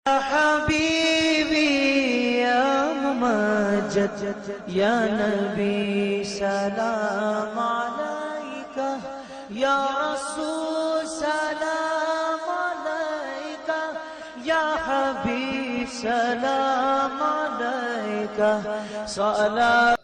حبیبی یا ممجد یا نبی سلام علیکہ یا رسول سلام علیکہ یا حبیب سلام علیکہ صلاة.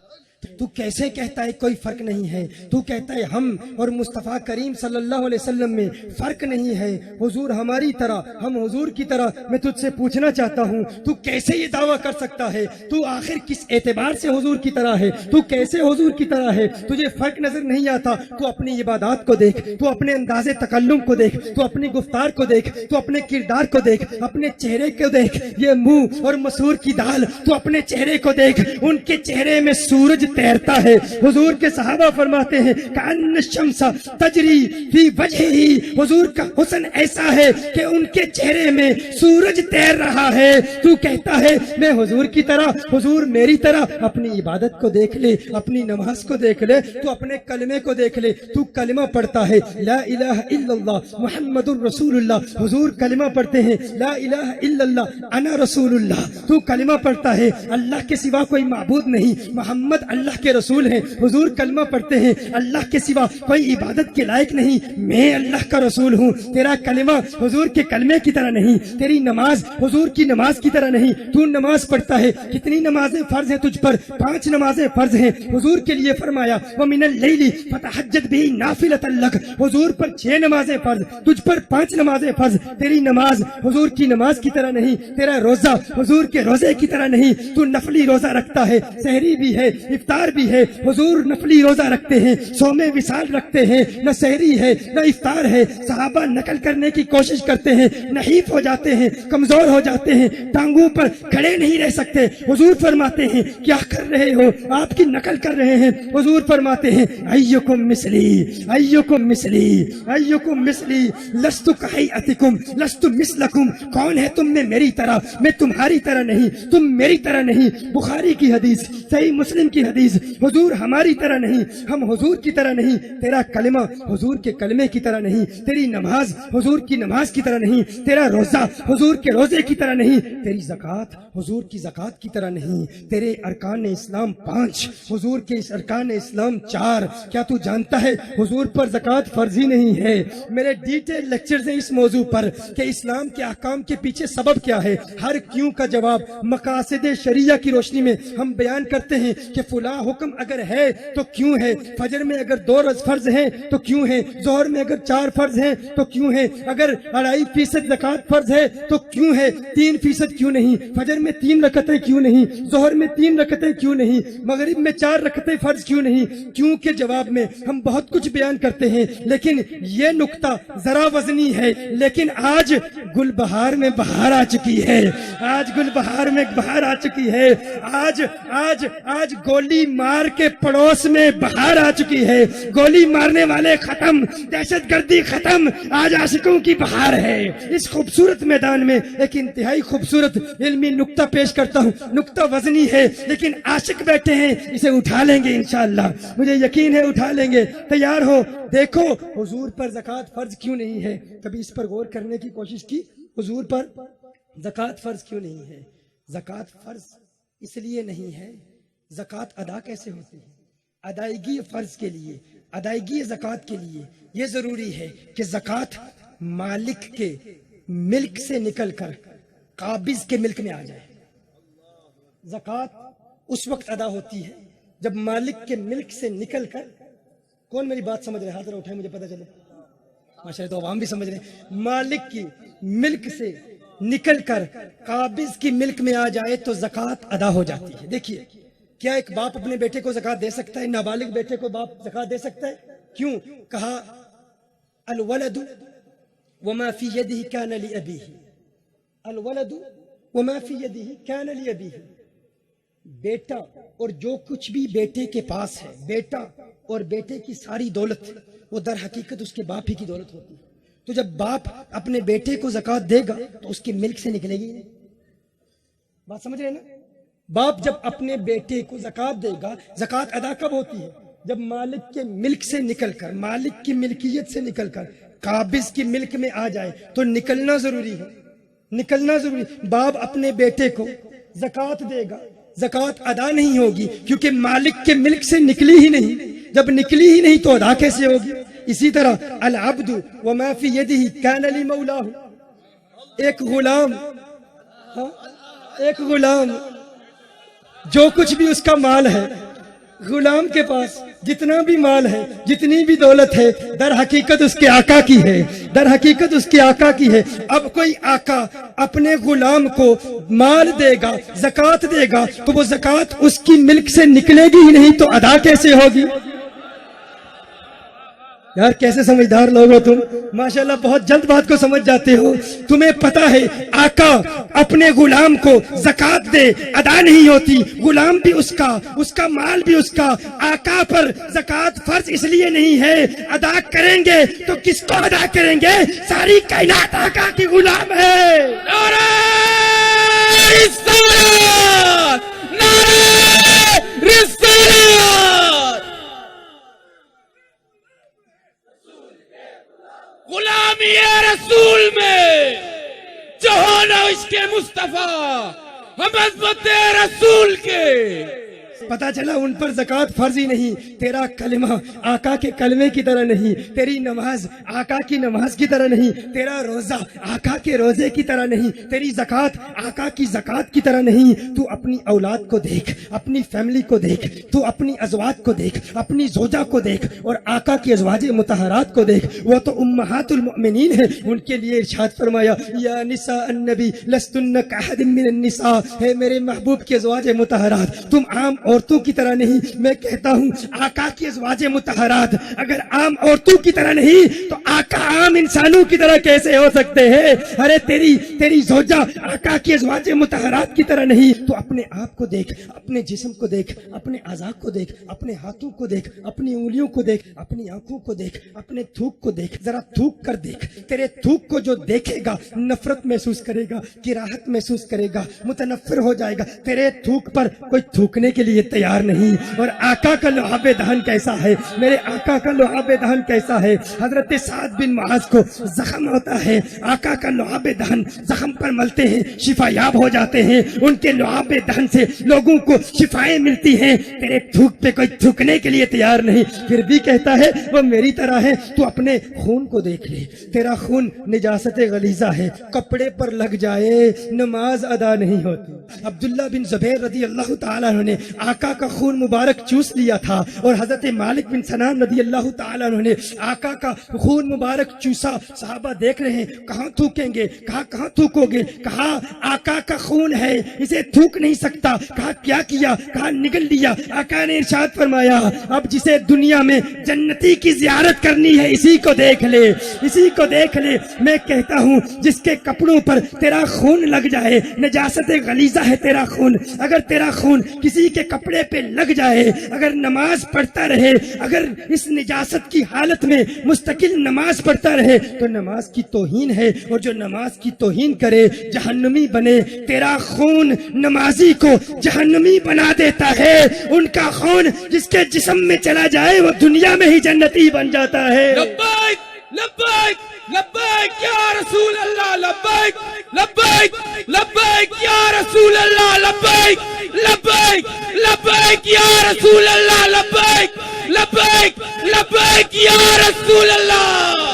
تو کیسے کہتا ہے کوئی فرق نہیں ہے؟ تو کہتا ہے ہم اور مصطفیٰ کریم صلی اللہ علیہ وسلم میں فرق نہیں ہے، حضور ہماری طرح، ہم حضور کی طرح. میں تجھ سے پوچھنا چاہتا ہوں تو کیسے یہ دعویٰ کر سکتا ہے؟ تو آخر کس اعتبار سے حضور کی طرح ہے؟ تو کیسے حضور کی طرح ہے؟ تجھے فرق نظر نہیں آتا؟ تو اپنی عبادات کو دیکھ، تو اپنے انداز تکلم کو دیکھ، تو اپنی گفتار کو دیکھ، تو اپنے کردار کو دیکھ، اپنے چہرے کو دیکھ. یہ منہ اور مسور کی دال، تو اپنے چہرے کو دیکھ، ان کے چہرے میں سورج تیرتا ہے. حضور کے صحابہ فرماتے ہیں کأن الشمس تجری فی وجہہ، حضور کا حسن ایسا ہے کہ ان کے چہرے میں سورج تیر رہا ہے. تو کہتا ہے میں حضور کی طرح، حضور میری طرح. اپنی عبادت کو دیکھ لے، اپنی نماز کو دیکھ لے، تو اپنے کلمے کو دیکھ لے. تو کلمہ پڑھتا ہے لا الہ الا اللہ محمد الرسول اللہ، حضور کلمہ پڑھتے ہیں لا الہ الا اللہ انا رسول اللہ. تو کلمہ پڑھتا ہے اللہ کے سوا کوئی معبود نہیں، محمد اللہ کے رسول ہیں. حضور کلمہ پڑھتے ہیں اللہ کے سوا کوئی عبادت کے لائق نہیں، میں اللہ کا رسول ہوں. تیرا کلمہ حضور کے کلمے کی طرح نہیں، تیری نماز حضور کی نماز کی طرح نہیں. تو نماز پڑھتا ہے، کتنی نمازیں فرض ہیں تجھ پر؟ 5 نمازیں فرض ہیں. حضور کے لیے فرمایا وَمِنَ اللَّيْلِ فَتَحَجَّدْ بِهِ نَافِلَةً لَكَ. حضور پر 6 نمازیں فرض، تجھ پر 5 نمازیں فرض. تیری نماز حضور کی نماز کی طرح نہیں، تیرا روزہ حضور کے روزے کی طرح نہیں. تو نفلی روزہ رکھتا ہے، سحری بھی ہے، افطار بھی ہے. حضور نفلی روزہ رکھتے ہیں، صوم وصال رکھتے ہیں، نہ سحری ہے نہ افطار ہے. صحابہ نقل کرنے کی کوشش کرتے ہیں، نحیف ہو جاتے ہیں، کمزور ہو جاتے ہیں، ٹانگوں پر کھڑے نہیں رہ سکتے. حضور فرماتے ہیں کیا کر رہے ہو؟ آپ کی نقل کر رہے ہیں. حضور فرماتے ہیں ایکم مثلی ایکم مثلی ایکم مثلی لست کہیئتکم لست مثلکم. کون ہے تم میں میری طرح؟ میں تمہاری طرح نہیں، تم میری طرح نہیں. بخاری کی حدیث، صحیح مسلم کی حدیث. حضور ہماری طرح نہیں، ہم حضور کی طرح نہیں. تیرا کلمہ حضور کے کلمے کی طرح نہیں، تیری نماز حضور کی نماز کی طرح نہیں، تیرا روزہ حضور کے روزے کی طرح نہیں، تیری زکوٰۃ حضور کی زکوٰۃ کی طرح نہیں. تیرے ارکان اسلام 5، حضور کے اس ارکان اسلام 4. کیا تو جانتا ہے حضور پر زکوٰۃ فرض ہی نہیں ہے؟ میرے ڈیٹیل لیکچرز ہیں اس موضوع پر کہ اسلام کے احکام کے پیچھے سبب کیا ہے. ہر کیوں کا جواب مقاصد شریعہ کی روشنی میں ہم بیان کرتے ہیں کہ فلاں حکم اگر ہے تو کیوں ہے. فجر میں اگر 2 فرض ہیں تو کیوں ہے؟ ظہر میں اگر 4 فرض ہیں تو کیوں ہے؟ اگر 2.5% زکوٰۃ فرض ہے تو کیوں ہے؟ 3% کیوں نہیں؟ فجر میں 3 رکعتیں کیوں نہیں؟ ظہر میں 3 رکعتیں کیوں نہیں؟ مغرب میں 4 رکعتیں فرض کیوں نہیں؟ کیوں کے جواب میں ہم بہت کچھ بیان کرتے ہیں، لیکن یہ نقطہ ذرا وزنی ہے. لیکن آج گل بہار میں بہار آ چکی ہے، آج گل بہار میں بہار آ چکی ہے. آج آج آج گولی مار کے پڑوس میں بہار آ چکی ہے. گولی مارنے والے ختم، دہشت گردی ختم، آج عاشقوں کی بہار ہے. اس خوبصورت میدان میں ایک انتہائی خوبصورت علمی نقطہ پیش کرتا ہوں. نقطہ وزنی ہے لیکن عاشق بیٹھے ہیں، اسے اٹھا لیں گے انشاءاللہ، مجھے یقین ہے اٹھا لیں گے. تیار ہو؟ دیکھو حضور پر زکوٰۃ فرض کیوں نہیں ہے. کبھی اس پر غور کرنے کی کوشش کی؟ حضور پر زکوٰۃ فرض کیوں نہیں ہے؟ زکوٰۃ فرض اس لیے نہیں ہے. زکوٰۃ ادا کیسے ہوتی ہے؟ ادائیگی فرض کے لیے، ادائیگی زکوٰۃ کے لیے یہ ضروری ہے کہ زکوٰۃ مالک کے ملک سے نکل کر قابض کے ملک میں آ جائے. زکوٰۃ اس وقت ادا ہوتی ہے جب مالک کے ملک سے نکل کر، کون میری بات سمجھ رہے؟ ہاتھ اٹھائیں مجھے پتہ چلے. ماشاءاللہ تو عوام بھی سمجھ رہے ہیں. مالک کی ملک سے نکل کر قابض کی ملک میں آ جائے تو زکوٰۃ ادا ہو جاتی ہے. دیکھیے کیا ایک باپ اپنے بیٹے کو زکوٰۃ دے سکتا ہے؟ نابالغ بیٹے کو باپ زکوٰۃ دے سکتا ہے؟ کیوں؟ کہا الولد وما فی یدہ کان لابیہ، الولد وما فی یدہ کان لابیہ. بیٹا اور جو کچھ بھی بیٹے کے پاس ہے، بیٹا اور بیٹے کی ساری دولت وہ در حقیقت اس کے باپ ہی کی دولت ہوتی ہے. تو جب باپ اپنے بیٹے کو زکوٰۃ دے گا تو اس کے ملک سے نکلے گی نہیں. بات سمجھ رہے ہیں نا؟ باپ جب اپنے بیٹے کو زکوٰۃ دے گا، زکوٰۃ ادا کب ہوتی ہے؟ جب مالک کے ملک سے نکل کر، مالک کی ملکیت سے نکل کر قابض کی ملک میں آ جائے تو نکلنا ضروری ہے. نکلنا ضروری. باپ اپنے بیٹے کو زکوٰۃ دے گا, زکوٰۃ ادا نہیں ہوگی کیونکہ مالک کے ملک سے نکلی ہی نہیں. جب نکلی ہی نہیں تو ادا کیسے ہوگی؟ اسی طرح العبد وما فی یدہ کان لمولاہ, ایک غلام جو کچھ بھی اس کا مال ہے, غلام کے پاس جتنا بھی مال ہے, جتنی بھی دولت ہے, در حقیقت اس کے آقا کی ہے, در حقیقت اس کے آقا کی ہے. اب کوئی آقا اپنے غلام کو مال دے گا, زکوٰۃ دے گا, تو وہ زکوٰۃ اس کی ملک سے نکلے گی ہی نہیں تو ادا کیسے ہوگی؟ یار کیسے سمجھدار لوگ ہو تم, ماشاءاللہ بہت جلد بات کو سمجھ جاتے ہو. تمہیں پتا ہے آقا اپنے غلام کو زکوٰۃ دے ادا نہیں ہوتی, غلام بھی اس کا مال بھی اس کا. آقا پر زکوٰۃ فرض اس لیے نہیں ہے, ادا کریں گے تو کس کو ادا کریں گے؟ ساری کائنات آقا کی غلام ہے. نعرہ رسالت, نعرہ رسالت. غلامی رسول میں جو ہونا عشق مصطفیٰ, ہم عظمت رسول کے. پتا چلا ان پر زکوٰۃ فرض ہی نہیں. تیرا کلمہ آقا کے کلمے کی طرح نہیں, تیری نماز آقا کی نماز کی طرح نہیں, تیرا روزہ آقا کے روزے کی طرح نہیں, تیری زکوٰۃ آقا کی زکوٰۃ کی طرح نہیں. تو اپنی اولاد کو دیکھ, اپنی فیملی کو دیکھ, تو اپنی ازواج کو دیکھ, اپنی زوجہ کو دیکھ, اور آقا کی ازواج مطہرات کو دیکھ. وہ تو امہات المؤمنین ہیں, ان کے لیے ارشاد فرمایا یا نساء النبی لستن کاحد من النساء, ہے میرے محبوب کی ازواج مطہرات, تم عام عورتوں کی طرح نہیں. میں کہتا ہوں آقا کی ازواج مطہرات اگر عام عورتوں کی طرح نہیں تو آقا عام انسانوں کی طرح کیسے ہو سکتے ہیں؟ ارے تیری زوجہ آقا کی ازواج مطہرات کی طرح نہیں. تو اپنے آپ کو دیکھ, اپنے جسم کو دیکھ, اپنے اعضاء کو دیکھ, اپنے ہاتھوں کو دیکھ, اپنی انگلیوں کو دیکھ, اپنی آنکھوں کو دیکھ, اپنے تھوک کو دیکھ, ذرا تھوک کر دیکھ. تیرے تھوک کو جو دیکھے گا نفرت محسوس کرے گا, کراہت محسوس کرے گا, متنفر ہو جائے گا. تیرے تھوک پر کوئی تھوکنے کے لیے تیار نہیں. اور آقا کا لعاب دہن کیسا ہے, میرے آقا کا لعاب دہن کیسا ہے؟ حضرت سعد بن معاذ کو زخم ہوتا ہے, آقا کا لعاب دہن زخم پر ملتے ہیں, شفا یاب ہو جاتے ہیں. ان کے لعاب دہن سے لوگوں کو شفائیں ملتی ہیں. تیرے تھوک پہ کوئی تھوکنے کے لیے تیار نہیں, پھر بھی کہتا ہے وہ میری طرح ہے. تو اپنے خون کو دیکھ لے, تیرا خون نجاست غلیظہ ہے, کپڑے پر لگ جائے نماز ادا نہیں ہوتی. عبداللہ بن زبیر رضی اللہ تعالیٰ عنہ نے آقا کا خون مبارک چوس لیا تھا, اور حضرت مالک بن سنان رضی اللہ تعالیٰ عنہ نے آقا کا خون مبارک چوسا. صحابہ دیکھ رہے ہیں کہاں تھوکیں گے, کہاں تھوکو گے؟ کہا آقا کا خون ہے, اسے تھوک نہیں سکتا. کہا کیا کیا؟ کہا نگل لیا. آقا نے ارشاد فرمایا اب جسے دنیا میں جنتی کی زیارت کرنی ہے اسی کو دیکھ لے, اسی کو دیکھ لے. میں کہتا ہوں جس کے کپڑوں پر تیرا خون لگ جائے, نجاست غلیظہ ہے تیرا خون, اگر تیرا خون کسی کے کپڑے پہ لگ جائے, اگر نماز پڑھتا رہے, اگر اس نجاست کی حالت میں مستقل نماز پڑھتا رہے تو نماز کی توہین ہے, اور جو نماز کی توہین کرے جہنمی بنے. تیرا خون نمازی کو جہنمی بنا دیتا ہے. ان کا خون جس کے جسم میں چلا جائے وہ دنیا میں ہی جنتی بن جاتا ہے. لبیک لبیک لبیک یا رسول اللہ, لبیک لبیک لبیک یا رسول اللہ, لبیک لبیک لبیک یا رسول اللہ, لبیک لبیک لبیک یا رسول اللہ.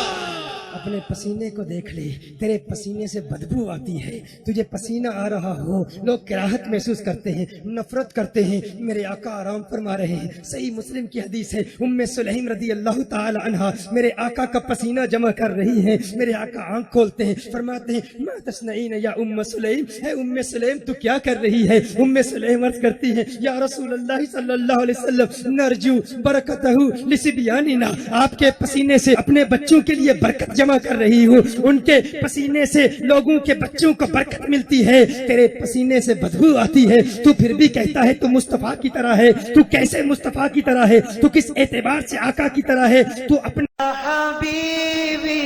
اپنے پسینے کو دیکھ لے, تیرے پسینے سے بدبو آتی ہے. تجھے پسینہ آ رہا ہو, لوگ کراہت محسوس کرتے ہیں, نفرت کرتے ہیں. میرے آقا آرام فرما رہے ہیں. صحیح مسلم کی حدیث ہے, ام سلیم رضی اللہ تعالی عنہا میرے آقا کا پسینہ جمع کر رہی ہیں. میرے آقا آنکھ کھولتے ہیں, فرماتے ہیں ما تصنعین یا ام سلیم, ہے ام سلیم تو کیا کر رہی ہے؟ ام سلیم عرض کرتی ہے یا رسول اللہ صلی اللہ علیہ وسلم نرجو برکتہ لسبیاننا, آپ کے پسینے سے اپنے بچوں کے لیے برکت جمع کر رہی ہوں. ان کے پسینے سے لوگوں کے بچوں کو برکت ملتی ہے. تیرے پسینے سے بدبو آتی ہے, تو پھر بھی کہتا ہے تو مصطفیٰ کی طرح ہے. تو کیسے مصطفیٰ کی طرح ہے؟ تو کس اعتبار سے آقا کی طرح ہے؟ تو اپنے حبیبی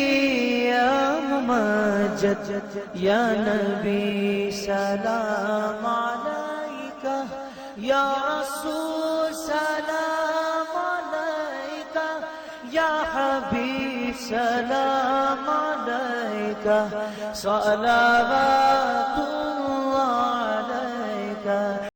یا ممجد یا نبی سلام علیکہ, یا رسول سلام علیکہ, یا حبیب سلام علیکہ. صلوات